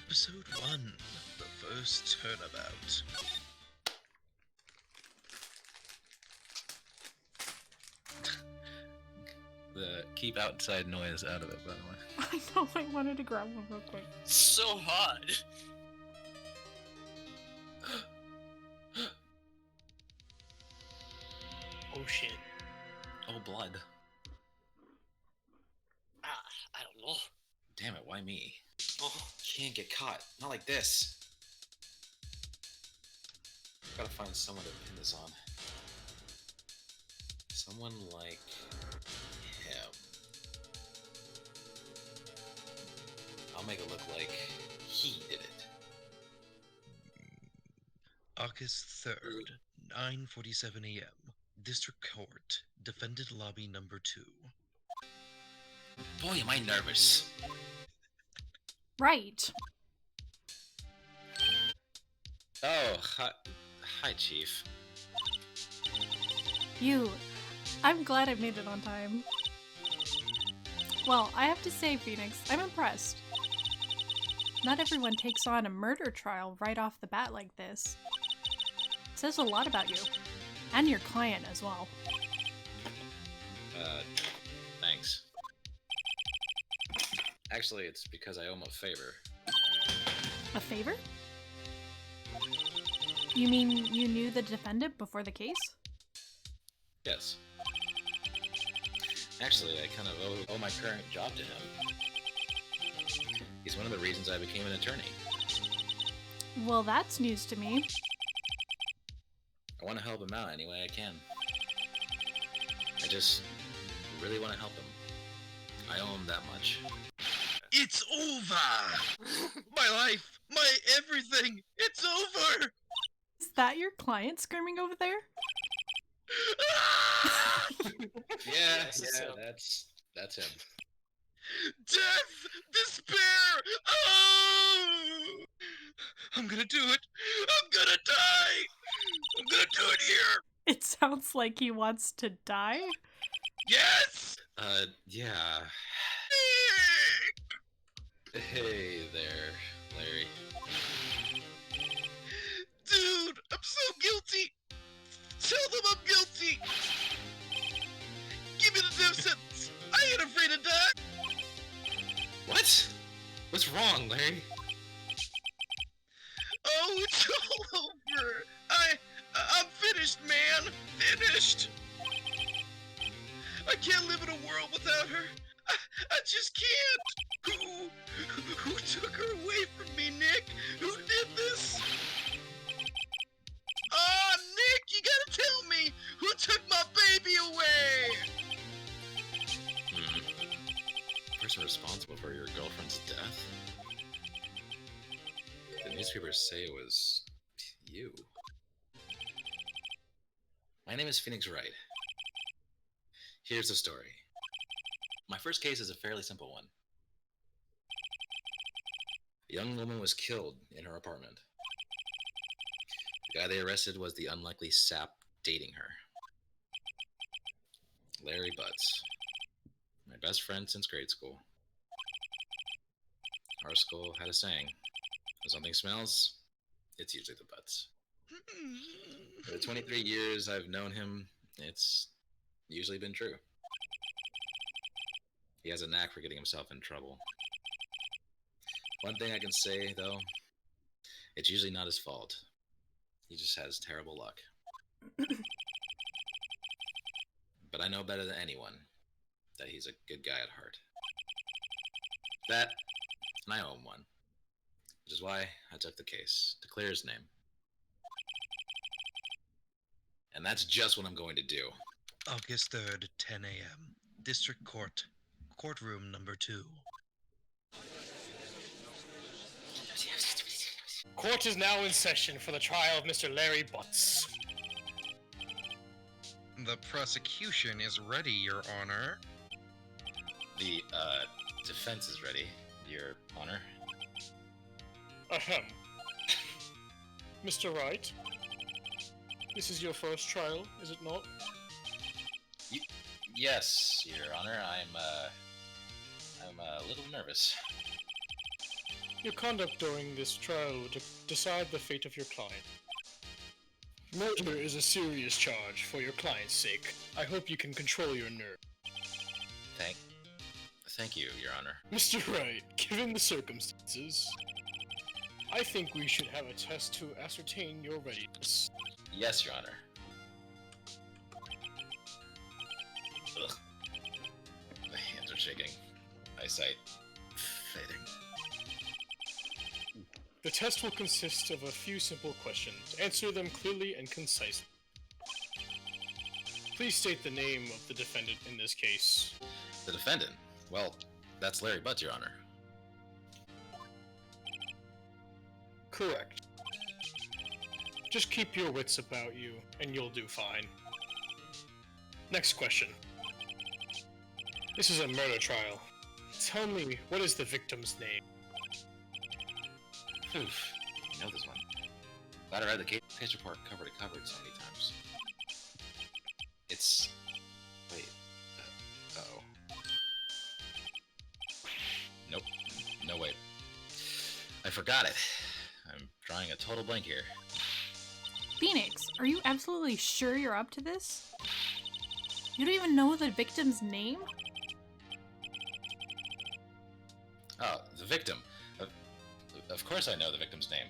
Episode 1, The First Turnabout. The keep outside noise out of it, by the way. I know, I wanted to grab one real quick. So hot. Oh shit. Oh, blood. I don't know. Damn it, why me? Oh, Can't get caught. Not like this. Gotta find someone to pin this on. Someone like him. I'll make it look like he did it. August 3rd, 9:47 a.m. District Court, Defendant Lobby Number 2. Boy, am I nervous. Right. Oh, hi, Chief. I'm glad I made it on time. Well, I have to say, Phoenix, I'm impressed. Not everyone takes on a murder trial right off the bat like this. It says a lot about you. And your client as well. Thanks. Actually, it's because I owe him a favor. A favor? You mean you knew the defendant before the case? Yes. Actually, I kind of owe my current job to him. He's one of the reasons I became an attorney. Well, that's news to me. I want to help him out any way I can. I just really want to help him. I owe him that much. It's over! My life, my everything, it's over! Is that your client screaming over there? Yeah, him. that's him. Death! Despair! Oh! I'm gonna do it! I'm gonna die! I'm gonna do it here! It sounds like he wants to die. Yes! Yeah. Hey there, Larry. Dude, I'm so guilty! Tell them I'm guilty! Give me the death sentence! I ain't afraid to die! What? What's wrong, Larry? Oh, it's all over! I'm finished, man! Finished! I can't live in a world without her! I just can't! Who took her away from me, Nick? Who did this? Ah, Nick, you gotta tell me! Who took my baby away? Person responsible for your girlfriend's death? The newspapers say it was you. My name is Phoenix Wright. Here's the story. My first case is a fairly simple one. A young woman was killed in her apartment. The guy they arrested was the unlikely sap dating her. Larry Butts. My best friend since grade school. Our school had a saying, when something smells, it's usually the Butts. For the 23 years I've known him, it's usually been true. He has a knack for getting himself in trouble. One thing I can say, though, it's usually not his fault. He just has terrible luck. But I know better than anyone that he's a good guy at heart. That, and I owe him one. Which is why I took the case, to clear his name. And that's just what I'm going to do. August 3rd, 10 a.m. District Court, Courtroom Number 2. Court is now in session for the trial of Mr. Larry Butts. The prosecution is ready, Your Honor. The, defense is ready, Your Honor. Ahem. Mr. Wright, this is your first trial, is it not? Yes, Your Honor. I'm a little nervous. Your conduct during this trial will decide the fate of your client. Murder is a serious charge for your client's sake. I hope you can control your nerve. Thank you, Your Honor. Mr. Wright, given the circumstances, I think we should have a test to ascertain your readiness. Yes, Your Honor. Ugh. My hands are shaking. Eyesight fading. The test will consist of a few simple questions. Answer them clearly and concisely. Please state the name of the defendant in this case. The defendant? Well, that's Larry Butts, Your Honor. Correct. Just keep your wits about you, and you'll do fine. Next question. This is a murder trial. Tell me, what is the victim's name? Oof. You know this one. Glad I read the case report cover to cover so many times. It's... Wait. Uh-oh. Nope. No, wait. I forgot it. I'm drawing a total blank here. Phoenix, are you absolutely sure you're up to this? You don't even know the victim's name? Oh, the victim. Of course I know the victim's name.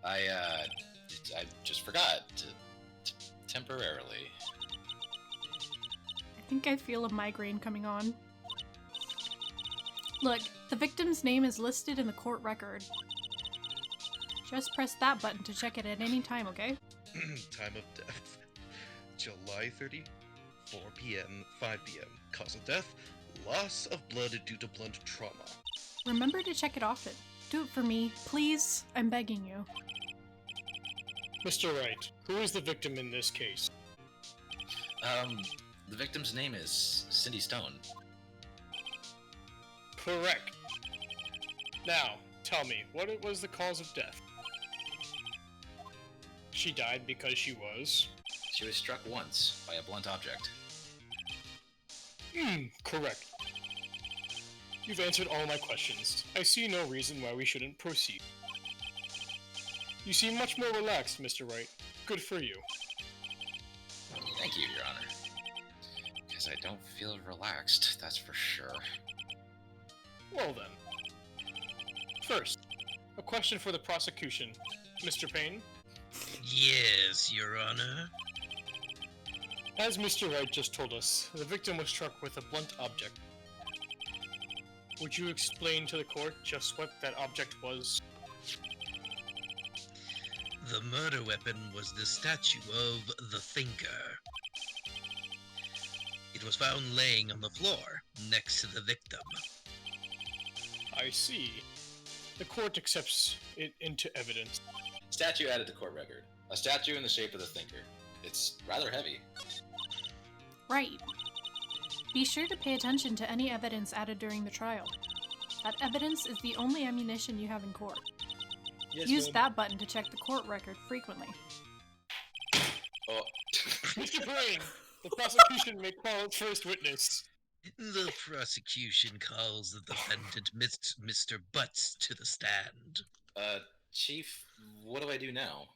I just forgot. Temporarily. I think I feel a migraine coming on. Look, the victim's name is listed in the court record. Just press that button to check it at any time, okay? Time of death. July 30, 4 p.m., 5 p.m. Cause of death, loss of blood due to blunt trauma. Remember to check it often. Do it for me, please. I'm begging you. Mr. Wright, who is the victim in this case? The victim's name is Cindy Stone. Correct. Now, tell me, what was the cause of death? She died because she was? She was struck once by a blunt object. Correct. You've answered all my questions. I see no reason why we shouldn't proceed. You seem much more relaxed, Mr. Wright. Good for you. Thank you, Your Honor. Because I don't feel relaxed, that's for sure. Well then. First, a question for the prosecution. Mr. Payne? Yes, Your Honor. As Mr. Wright just told us, the victim was struck with a blunt object. Would you explain to the court just what that object was? The murder weapon was the statue of the Thinker. It was found laying on the floor, next to the victim. I see. The court accepts it into evidence. Statue added to court record. A statue in the shape of the Thinker. It's rather heavy. Right. Be sure to pay attention to any evidence added during the trial. That evidence is the only ammunition you have in court. Yes, Use ma'am. that button to check the court record frequently. Oh. Mr. Payne, the prosecution may call its first witness. The prosecution calls the defendant Mr. Butts to the stand. Chief, what do I do now?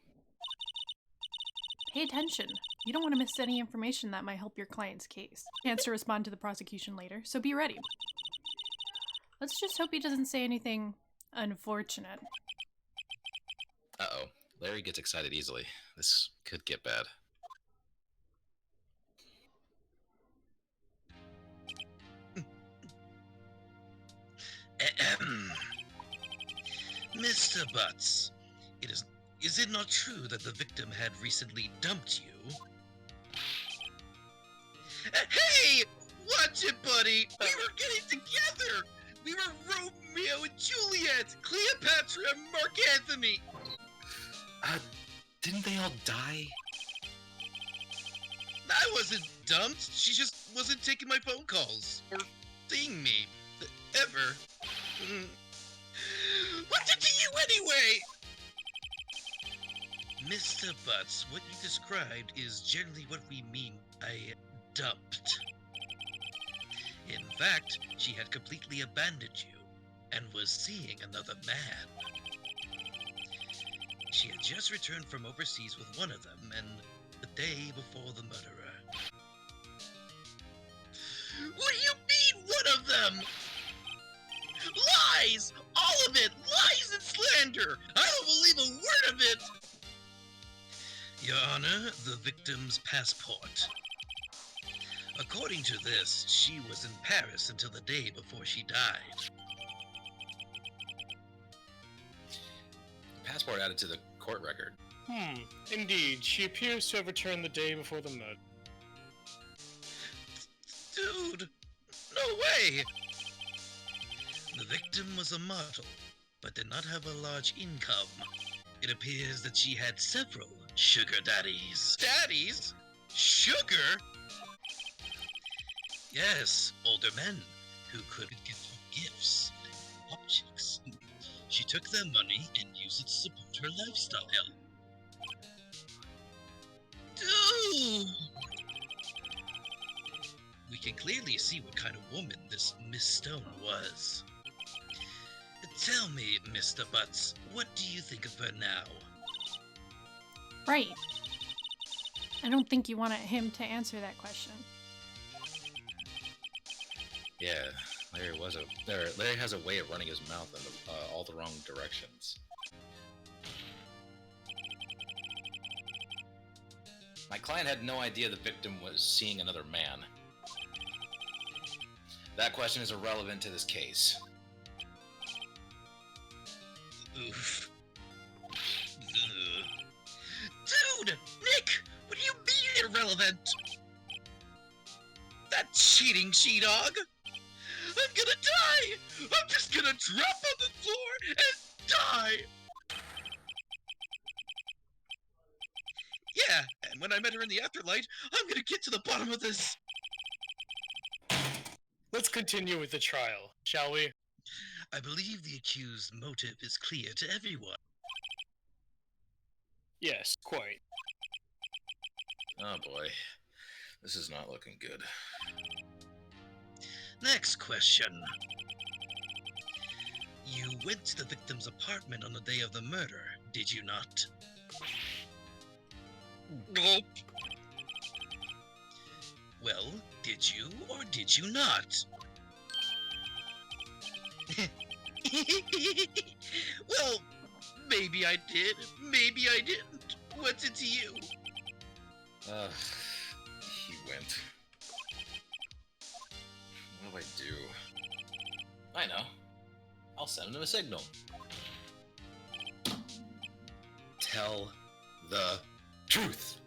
Pay attention. You don't want to miss any information that might help your client's case. Chance to respond to the prosecution later, so be ready. Let's just hope he doesn't say anything unfortunate. Uh-oh. Larry gets excited easily. This could get bad. Mr. Butts, is it not true that the victim had recently dumped you? Hey! Watch it, buddy! We were getting together! We were Romeo and Juliet! Cleopatra and Mark Anthony! Didn't they all die? I wasn't dumped. She just wasn't taking my phone calls. Or seeing me. Ever. What's it to you anyway? Mr. Butts, what you described is generally what we mean by dumped. In fact, she had completely abandoned you, and was seeing another man. She had just returned from overseas with one of them, and the day before the murderer. What do you mean, one of them? Lies! All of it! Lies and slander! I don't believe a word of it! Your Honor, the victim's passport. According to this, she was in Paris until the day before she died. Passport added to the court record. Indeed. She appears to have returned the day before the murder. Dude, no way! The victim was a model, but did not have a large income. It appears that she had several sugar daddies. Daddies? Sugar? Yes, older men who could give her gifts and objects. She took their money and used it to support her lifestyle. Dude! We can clearly see what kind of woman this Miss Stone was. Tell me, Mr. Butts, what do you think of her now? Right. I don't think you wanted him to answer that question. Yeah, Larry has a way of running his mouth in all the wrong directions. My client had no idea the victim was seeing another man. That question is irrelevant to this case. Oof. Ugh. Dude! Nick! What do you mean irrelevant? That cheating she-dog! I'm gonna die! I'm just gonna drop on the floor and die! Yeah, and when I met her in the afterlife, I'm gonna get to the bottom of this! Let's continue with the trial, shall we? I believe the accused's motive is clear to everyone. Yes, quite. Oh boy, this is not looking good. Next question. You went to the victim's apartment on the day of the murder, did you not? Nope. Well, did you or did you not? Well, maybe I did, maybe I didn't. What's it to you? He went. What do I do? I know. I'll send him a signal. Tell the truth.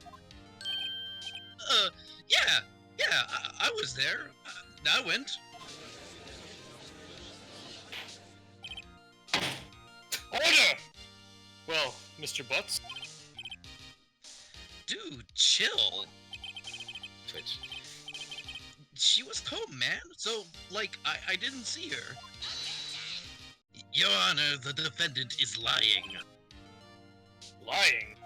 Yeah, I was there. I went. Order! Well, Mr. Butts? Dude, chill. Twitch. She was home, man. So, like, I didn't see her. Your Honor, the defendant is lying. Lying?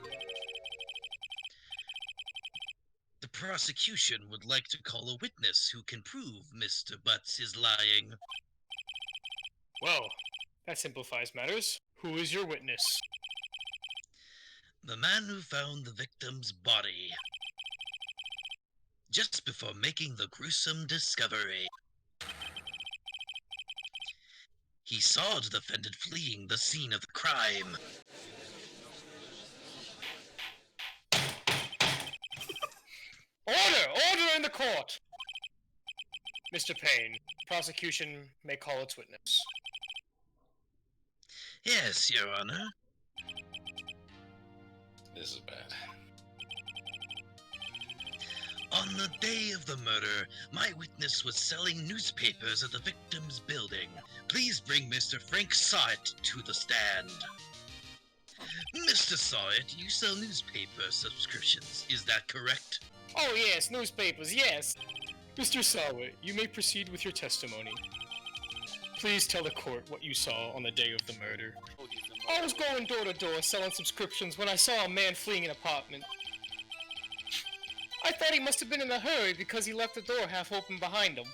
The prosecution would like to call a witness who can prove Mr. Butts is lying. Well, that simplifies matters. Who is your witness? The man who found the victim's body. Just before making the gruesome discovery. He saw the defendant fleeing the scene of the crime. Order! Order in the court! Mr. Payne, prosecution may call its witness. Yes, Your Honor. This is bad. On the day of the murder, my witness was selling newspapers at the victim's building. Please bring Mr. Frank Sawit to the stand. Mr. Sawit, you sell newspaper subscriptions, is that correct? Oh yes, newspapers, yes! Mr. Sawit, you may proceed with your testimony. Please tell the court what you saw on the day of the murder. I was going door to door selling subscriptions when I saw a man fleeing an apartment. I thought he must have been in a hurry because he left the door half open behind him.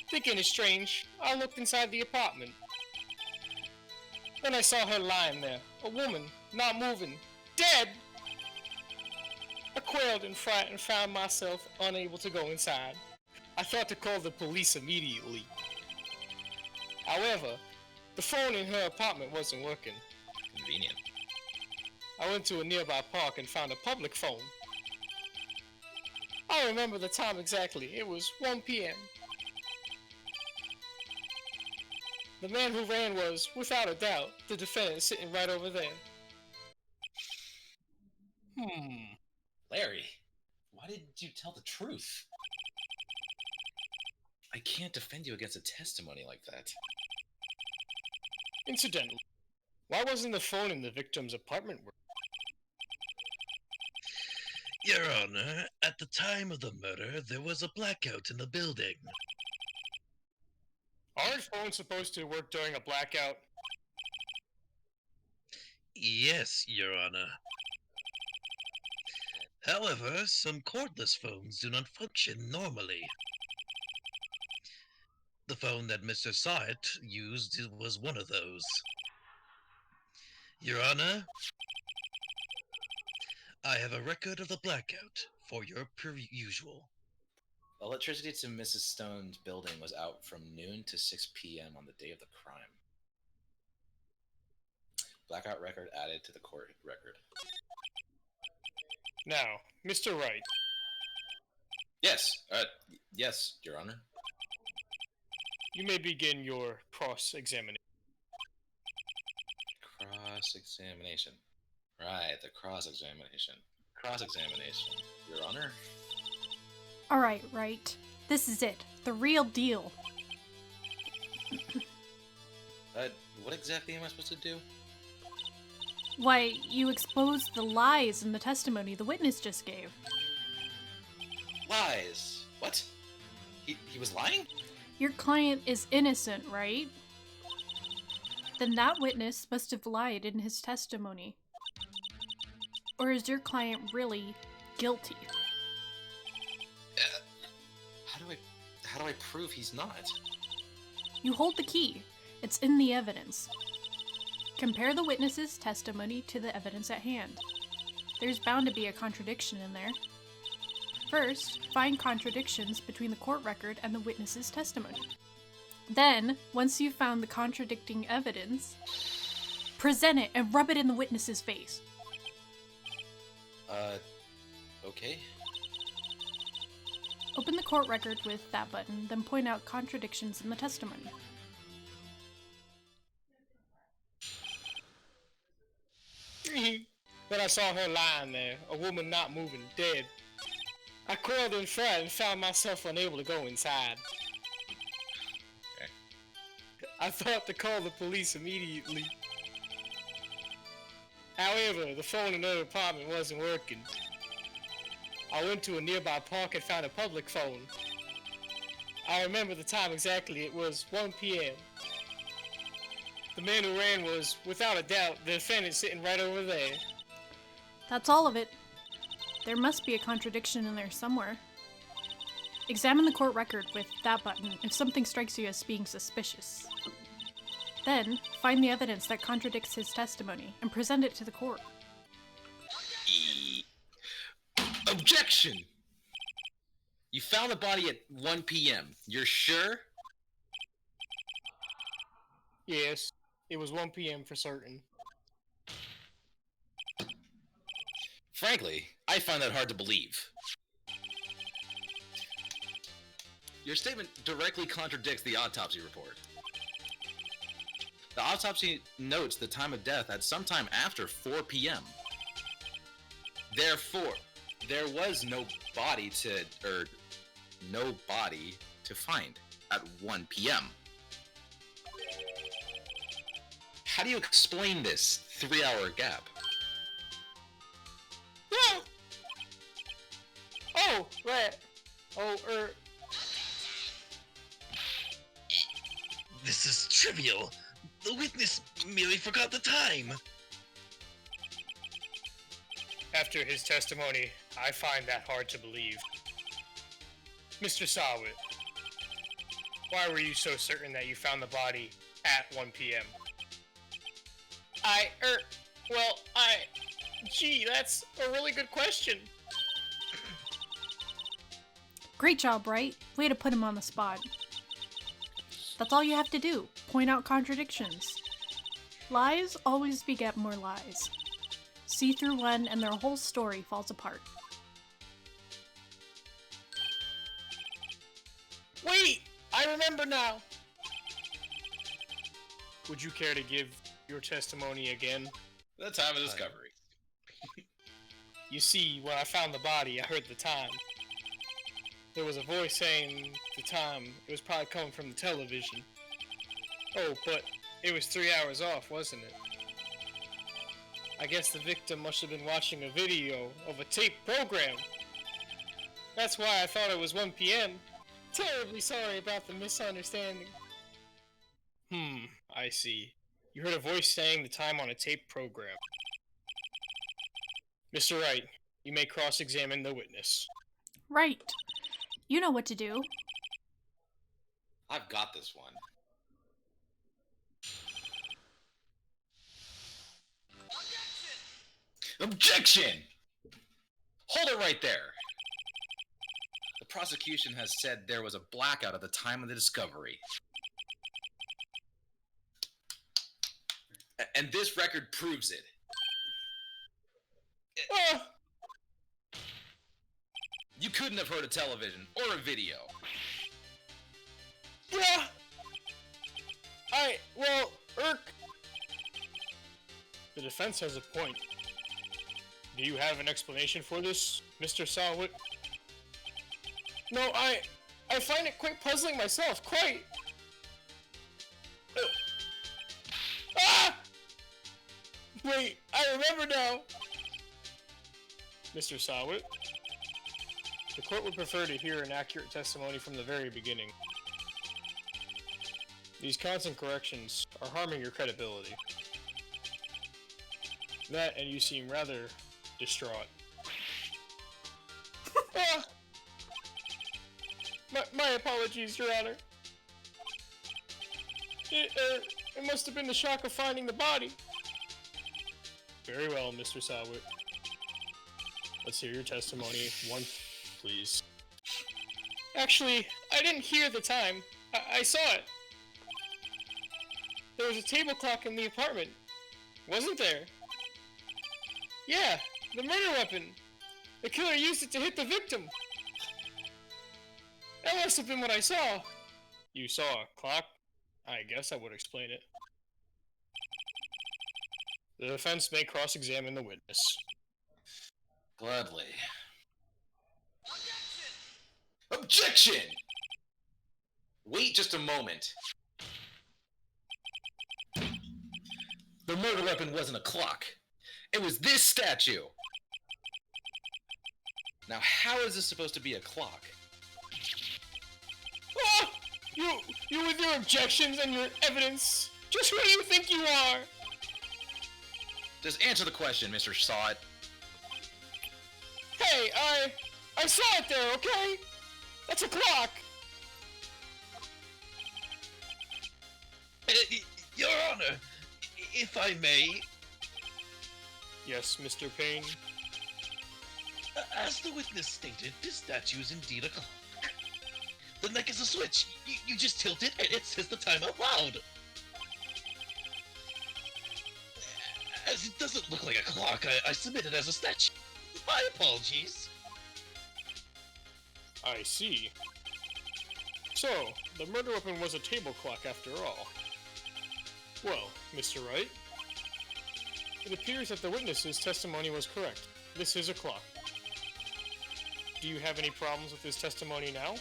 Thinking it's strange, I looked inside the apartment. Then I saw her lying there, a woman, not moving, dead! I quailed in fright and found myself unable to go inside. I thought to call the police immediately. However, the phone in her apartment wasn't working. Convenient. I went to a nearby park and found a public phone. I remember the time exactly. It was 1 p.m. The man who ran was, without a doubt, the defendant sitting right over there. Larry, why didn't you tell the truth? I can't defend you against a testimony like that. Incidentally, why wasn't the phone in the victim's apartment working? Your Honor, at the time of the murder, there was a blackout in the building. Aren't phones supposed to work during a blackout? Yes, Your Honor. However, some cordless phones do not function normally. The phone that Mr. Syatt used was one of those. Your Honor, I have a record of the blackout for your perusal. Electricity to Mrs. Stone's building was out from noon to 6 p.m. on the day of the crime. Blackout record added to the court record. Now, Mr. Wright. Yes, yes, Your Honor. You may begin your cross-examination. Cross-examination. Right, the cross-examination. Cross-examination, Your Honor. Alright, Wright. This is it. The real deal. What exactly am I supposed to do? Why, you exposed the lies in the testimony the witness just gave. Lies. What? He was lying? Your client is innocent, right? Then that witness must have lied in his testimony. Or is your client really guilty? How do I prove he's not? You hold the key. It's in the evidence. Compare the witness's testimony to the evidence at hand. There's bound to be a contradiction in there. First, find contradictions between the court record and the witness's testimony. Then, once you've found the contradicting evidence, present it and rub it in the witness's face. Okay. Open the court record with that button, then point out contradictions in the testimony. Then I saw her lying there, a woman not moving, dead. I quailed in fright and found myself unable to go inside. Okay. I thought to call the police immediately. However, the phone in her apartment wasn't working. I went to a nearby park and found a public phone. I remember the time exactly. It was 1 p.m. The man who ran was, without a doubt, the defendant sitting right over there. That's all of it. There must be a contradiction in there somewhere. Examine the court record with that button if something strikes you as being suspicious. Then, find the evidence that contradicts his testimony and present it to the court. Objection! You found the body at 1 p.m. You're sure? Yes, it was 1 p.m. for certain. Frankly, I find that hard to believe. Your statement directly contradicts the autopsy report. The autopsy notes the time of death at sometime after 4 p.m. Therefore, there was no body to find at 1 p.m. How do you explain this 3-hour gap? Yeah. Oh, right. This is trivial. The witness merely forgot the time. After his testimony, I find that hard to believe. Mr. Sawit, Why were you so certain that you found the body at 1 p.m.? Gee, that's a really good question. Great job, Wright. Way to put him on the spot. That's all you have to do. Point out contradictions. Lies always beget more lies. See through one and their whole story falls apart. Wait! I remember now! Would you care to give your testimony again? The time of discovery. You see, when I found the body, I heard the time. There was a voice saying the time. It was probably coming from the television. Oh, but it was 3 hours off, wasn't it? I guess the victim must have been watching a video of a taped program. That's why I thought it was 1 p.m. Terribly sorry about the misunderstanding. I see. You heard a voice saying the time on a taped program. Mr. Wright, you may cross-examine the witness. Right. You know what to do. I've got this one. Objection! Hold it right there. The prosecution has said there was a blackout at the time of the discovery. And this record proves it. You couldn't have heard a television or a video. The defense has a point. Do you have an explanation for this, Mr. Sawit? No, I find it quite puzzling myself, quite. Wait, I remember now! Mr. Sawit, the court would prefer to hear an accurate testimony from the very beginning. These constant corrections are harming your credibility. That, and you seem rather distraught. My apologies, Your Honor. It must have been the shock of finding the body. Very well, Mr. Sawit. Let's hear your testimony. One, please. Actually, I didn't hear the time. I saw it. There was a table clock in the apartment. Wasn't there? Yeah, the murder weapon. The killer used it to hit the victim. That must have been what I saw. You saw a clock? I guess I would explain it. The defense may cross-examine the witness. Gladly. Objection! Wait just a moment. The murder weapon wasn't a clock. It was this statue! Now, how is this supposed to be a clock? You with your objections and your evidence. Just who do you think you are? Just answer the question, Mr. Sawit. Hey, I saw it there, okay? That's a clock. Your Honor, if I may... Yes, Mr. Payne? As the witness stated, this statue is indeed a clock. The neck is a switch. You just tilt it and it says the time out loud. As it doesn't look like a clock, I submit it as a statue. My apologies. I see. So, the murder weapon was a table clock after all. Well, Mr. Wright, it appears that the witness's testimony was correct. This is a clock. Do you have any problems with his testimony now?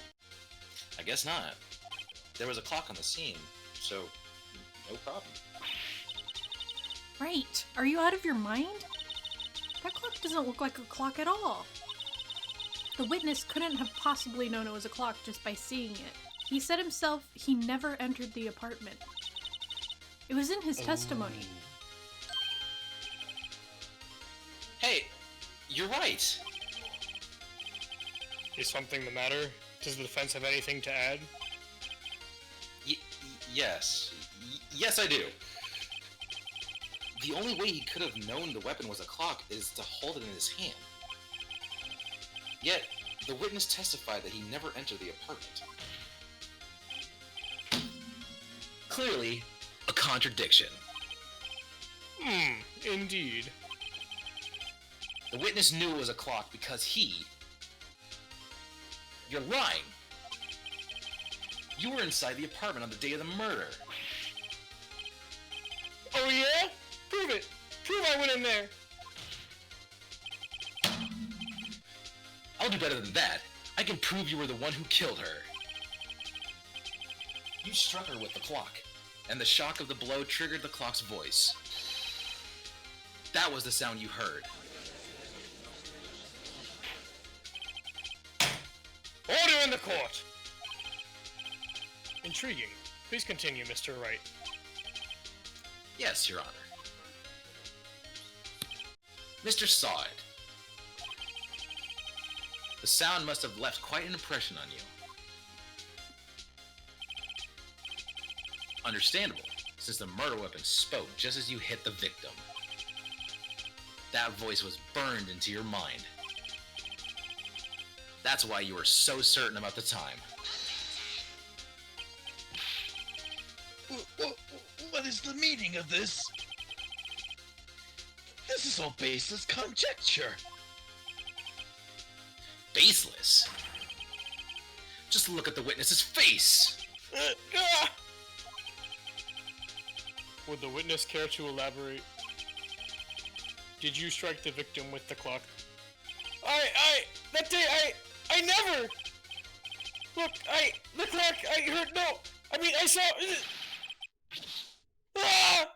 I guess not. There was a clock on the scene, so no problem. Right. Are you out of your mind? That clock doesn't look like a clock at all. The witness couldn't have possibly known it was a clock just by seeing it. He said himself he never entered the apartment. It was in his testimony. Hey, you're right. Is something the matter? Does the defense have anything to add? Yes. Yes, I do. The only way he could have known the weapon was a clock is to hold it in his hand. Yet, the witness testified that he never entered the apartment. Clearly, a contradiction. Indeed. The witness knew it was a clock because he... You're lying! You were inside the apartment on the day of the murder. Oh yeah? Prove it! Prove I went in there! I'll do better than that. I can prove you were the one who killed her. You struck her with the clock, and the shock of the blow triggered the clock's voice. That was the sound you heard. Order in the court! Intriguing. Please continue, Mr. Wright. Yes, Your Honor. Mr. Saw It. The sound must have left quite an impression on you. Understandable, since the murder weapon spoke just as you hit the victim. That voice was burned into your mind. That's why you were so certain about the time. What is the meaning of this? This is all baseless conjecture. Baseless? Just look at the witness's face! Would the witness care to elaborate? Did you strike the victim with the clock? That day, I never! Look, the clock, I heard, no! I mean, I saw... Ah!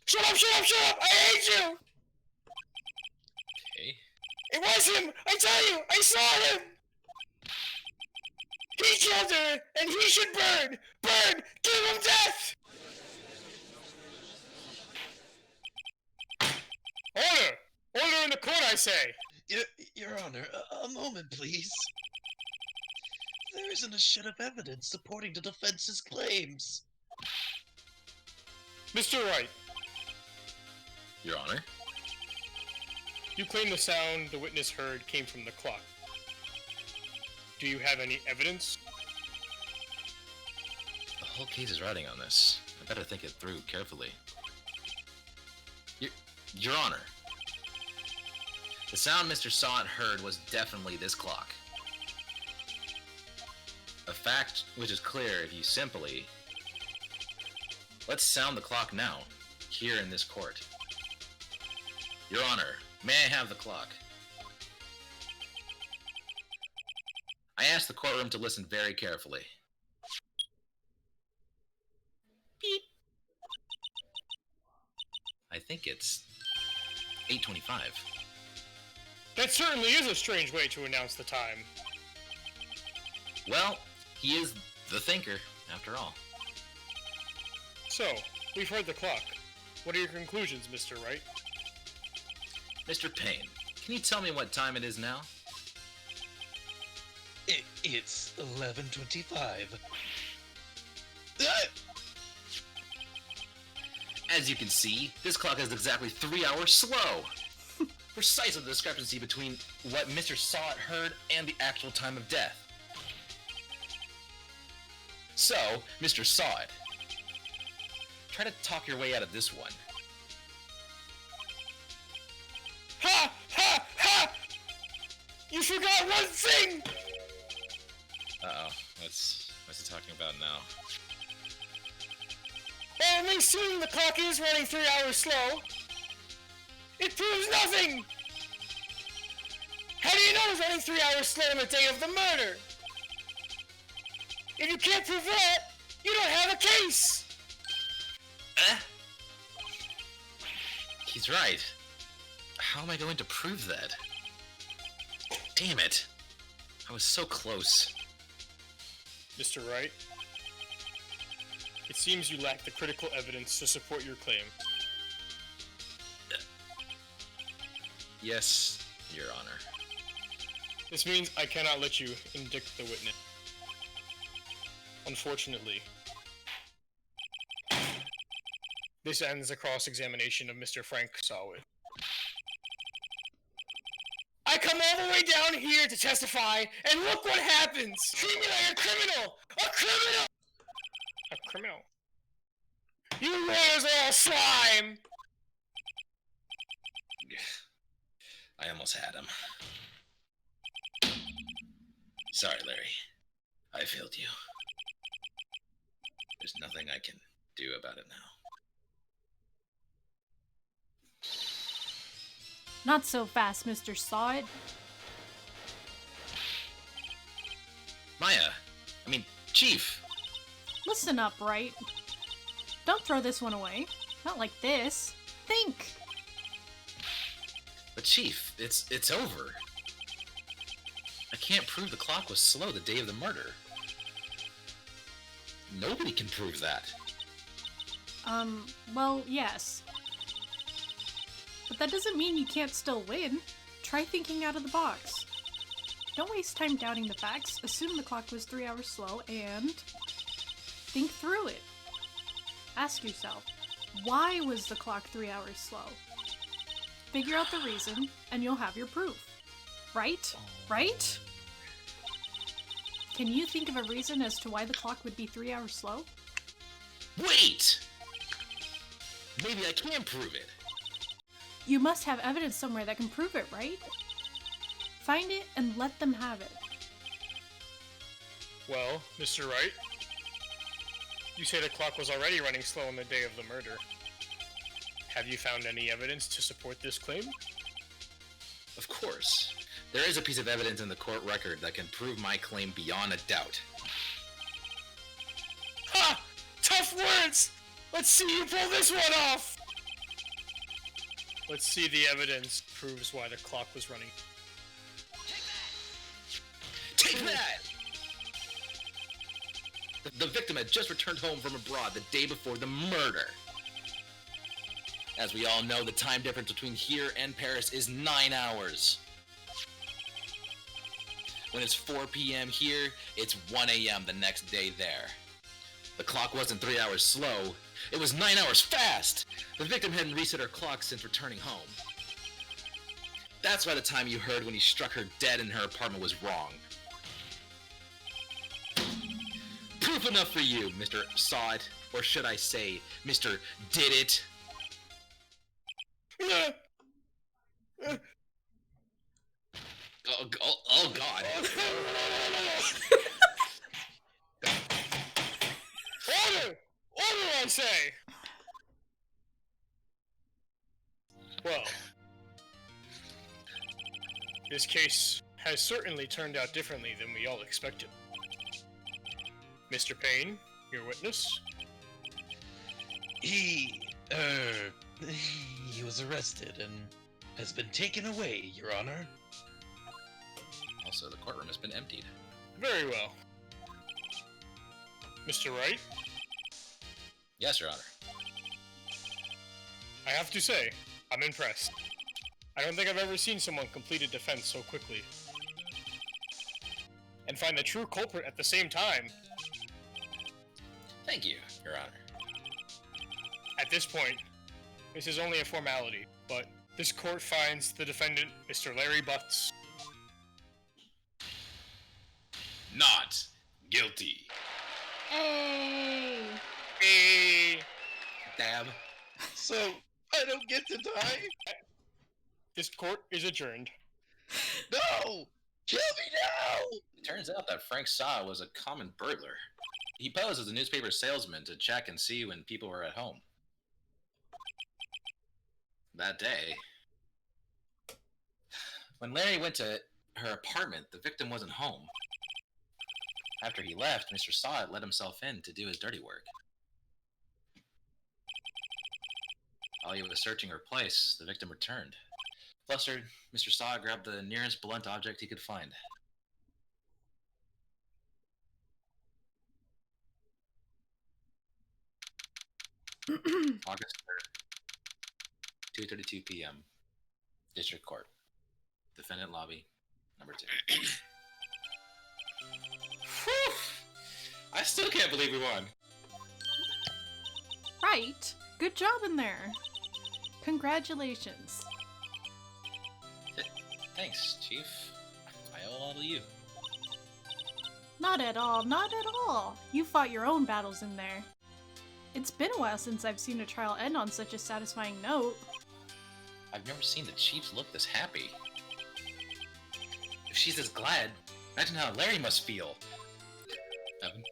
Shut up! I hate you! Okay. It was him! I tell you! I saw him! He killed her, and he should burn! Burn! Give him death! Order! Order in the court, I say! Your Honor, a moment, please. There isn't a shred of evidence supporting the defense's claims. Mr. Wright, Your Honor? you claim the sound the witness heard came from the clock. Do you have any evidence? The whole case is riding on this. I better think it through carefully. Your Honor. The sound Mr. Saw It heard was definitely this clock. A fact which is clear if you simply... Let's sound the clock now, here in this court. Your Honor, may I have the clock? I ask the courtroom to listen very carefully. Beep. I think it's 8:25. That certainly is a strange way to announce the time. Well, he is the thinker, after all. So, we've heard the clock. What are your conclusions, Mr. Wright? Mr. Payne, can you tell me what time it is now? It's 11:25. As you can see, this clock is exactly 3 hours slow. Precisely the discrepancy between what Mr. Saw It heard and the actual time of death. So, Mr. Saw It, try to talk your way out of this one. Ha! Ha! Ha! You forgot one thing! Uh-oh, what's he talking about now? Only seeing the clock is running 3 hours slow. It proves nothing! How do you know it's running 3 hours slow on the day of the murder? If you can't prove that, you don't have a case! He's right. How am I going to prove that? Damn it. I was so close. Mr. Wright, it seems you lack the critical evidence to support your claim. Yes, Your Honor. This means I cannot let you indict the witness. Unfortunately, this ends the cross-examination of Mr. Frank Sawit. I come all the way down here to testify, and look what happens! Treat me like a criminal! A criminal! A criminal? You lawyers are all slime! I almost had him. Sorry, Larry. I failed you. There's nothing I can do about it now. Not so fast, Mr. Sawit. Chief! Listen up, Wright. Don't throw this one away. Not like this. Think! But Chief, it's over. I can't prove the clock was slow the day of the murder. Nobody can prove that. Well, yes. But that doesn't mean you can't still win. Try thinking out of the box. Don't waste time doubting the facts. Assume the clock was 3 hours slow and think through it. Ask yourself, why was the clock 3 hours slow? Figure out the reason, and you'll have your proof. Right? Right? Can you think of a reason as to why the clock would be 3 hours slow? Wait! Maybe I can prove it. You must have evidence somewhere that can prove it, right? Find it and let them have it. Well, Mr. Wright, you say the clock was already running slow on the day of the murder. Have you found any evidence to support this claim? Of course. There is a piece of evidence in the court record that can prove my claim beyond a doubt. Ha! Tough words! Let's see you pull this one off! Let's see the evidence proves why the clock was running. Take that! The victim had just returned home from abroad the day before the murder. As we all know, the time difference between here and Paris is 9 hours. When it's 4 p.m. here, it's 1 a.m. the next day there. The clock wasn't 3 hours slow, it was 9 hours fast! The victim hadn't reset her clock since returning home. That's why the time you heard when he struck her dead in her apartment was wrong. Proof enough for you, Mr. Saw It, or should I say, Mr. Did It? Oh God. Order! Order, I say! Well, this case has certainly turned out differently than we all expected. Mr. Payne, your witness? He was arrested and has been taken away, Your Honor. Also, the courtroom has been emptied. Very well. Mr. Wright, Yes, Your Honor. I have to say, I'm impressed. I don't think I've ever seen someone complete a defense so quickly. And find the true culprit at the same time. Thank you, Your Honor. At this point, this is only a formality, but this court finds the defendant, Mr. Larry Butts, Not guilty. Hey! a... Dab. So, I don't get to die? This court is adjourned. No! Kill me now! It turns out that Frank Saw was a common burglar. He posed as a newspaper salesman to check and see when people were at home. That day, when Larry went to her apartment, the victim wasn't home. After he left, Mr. Saw It let himself in to do his dirty work. While he was searching her place, the victim returned. Flustered, Mr. Saw It grabbed the nearest blunt object he could find. August 3rd, 2:32 p.m. District Court. Defendant lobby, number 2. Whew! I still can't believe we won. Right. Good job in there. Congratulations. Thanks, Chief. I owe it all to you. Not at all, not at all. You fought your own battles in there. It's been a while since I've seen a trial end on such a satisfying note. I've never seen the Chief look this happy. If she's this glad, imagine how Larry must feel. Evan?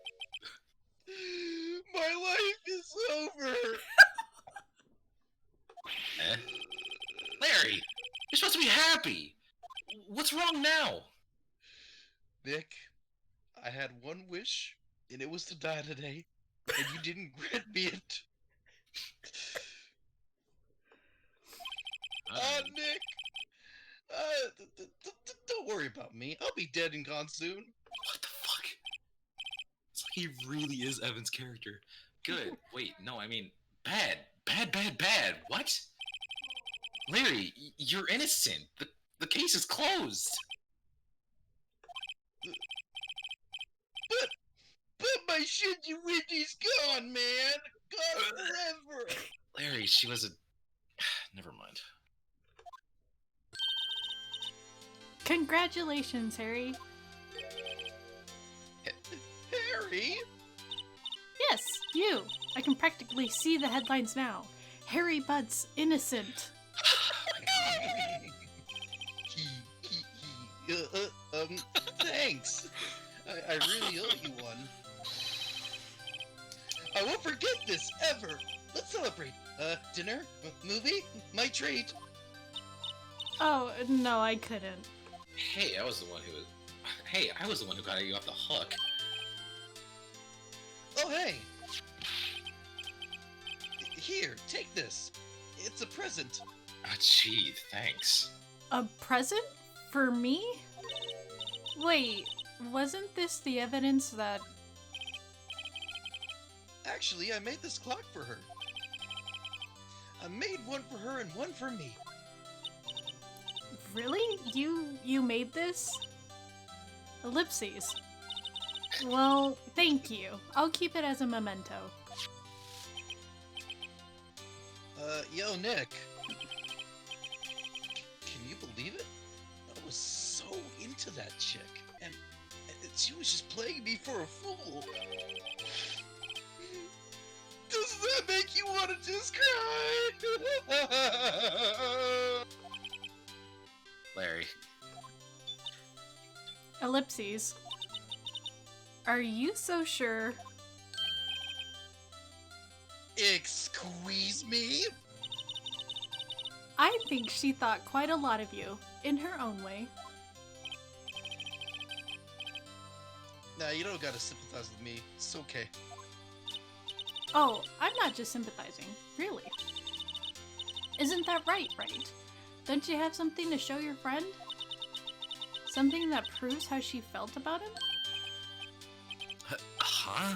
My life is over. Eh? Larry! You're supposed to be happy! What's wrong now? Nick, I had one wish, and it was to die today, and you didn't grant me it. Nick, don't worry about me. I'll be dead and gone soon. What the fuck? So he really is Evan's character. Good. Wait, no, I mean, bad. Bad, bad, bad. What? Larry, you're innocent. The case is closed. But my Shinji Wiji's gone, man. Gone forever. Larry, she was a... Never mind. Congratulations, Harry. Harry? Yes, you. I can practically see the headlines now. Harry Butt's innocent. Thanks. I really owe you one. I won't forget this ever. Let's celebrate. Dinner? Movie? My treat. Oh, no, I couldn't. Hey, I was the one who got you off the hook. Oh, hey. Here, take this. It's a present. Ah, gee, thanks. A present? For me? Wait, wasn't this the evidence that... Actually, I made this clock for her. I made one for her and one for me. Really? You made this? Ellipses. Well, thank you. I'll keep it as a memento. Yo, Nick. Can you believe it? I was so into that chick, and she was just playing me for a fool. Does that make you want to just cry? Larry. Ellipses. Are you so sure? Excuse me? I think she thought quite a lot of you, in her own way. Nah, you don't gotta sympathize with me. It's okay. Oh, I'm not just sympathizing, really. Isn't that right, Wright? Don't you have something to show your friend? Something that proves how she felt about him? Huh?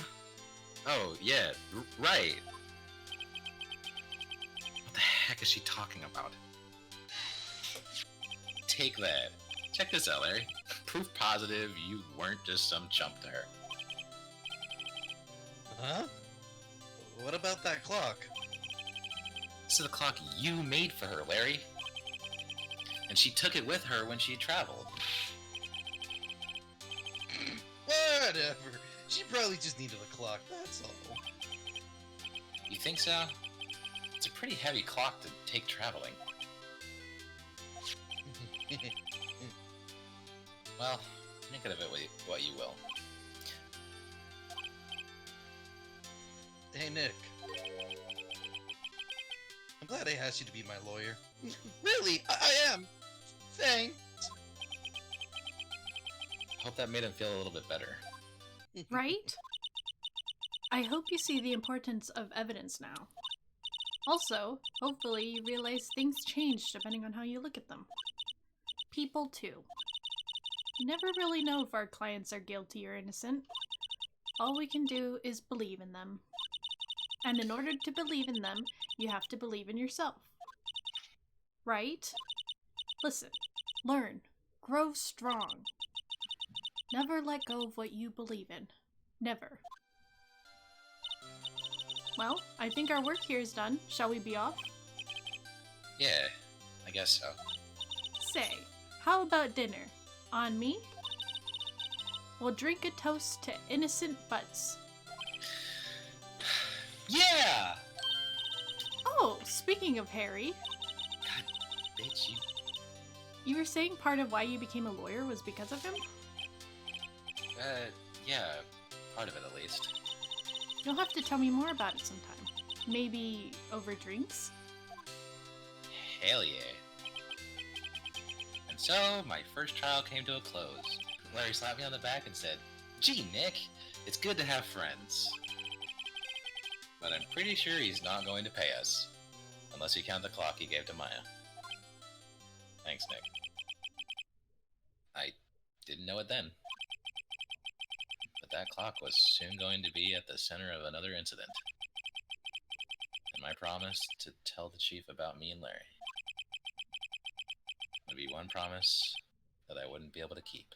Oh, yeah, right. What the heck is she talking about? Take that. Check this out, Larry. Proof positive you weren't just some chump to her. Huh? What about that clock? This is the clock you made for her, Larry. And she took it with her when she traveled. Whatever. She probably just needed a clock, that's all. You think so? It's a pretty heavy clock to take traveling. Well, make of it what you will. Hey, Nick. I'm glad I asked you to be my lawyer. Really, I am. Thanks. Hope that made him feel a little bit better. Right? I hope you see the importance of evidence now. Also, hopefully you realize things change depending on how you look at them. People too. You never really know if our clients are guilty or innocent. All we can do is believe in them. And in order to believe in them, you have to believe in yourself. Right? Listen, learn, grow strong. Never let go of what you believe in. Never. Well, I think our work here is done. Shall we be off? Yeah, I guess so. Say, how about dinner? On me? We'll drink a toast to innocent butts. Yeah! Oh, speaking of Harry, Bitch, you were saying part of why you became a lawyer was because of him? yeah, part of it at least. You'll have to tell me more about it sometime. Maybe over drinks? Hell yeah. And so, my first trial came to a close. Larry slapped me on the back and said, "Gee, Nick, it's good to have friends." But I'm pretty sure he's not going to pay us. Unless you count the clock he gave to Maya. Thanks, Nick. I didn't know it then. But that clock was soon going to be at the center of another incident. And my promise to tell the chief about me and Larry would be one promise that I wouldn't be able to keep.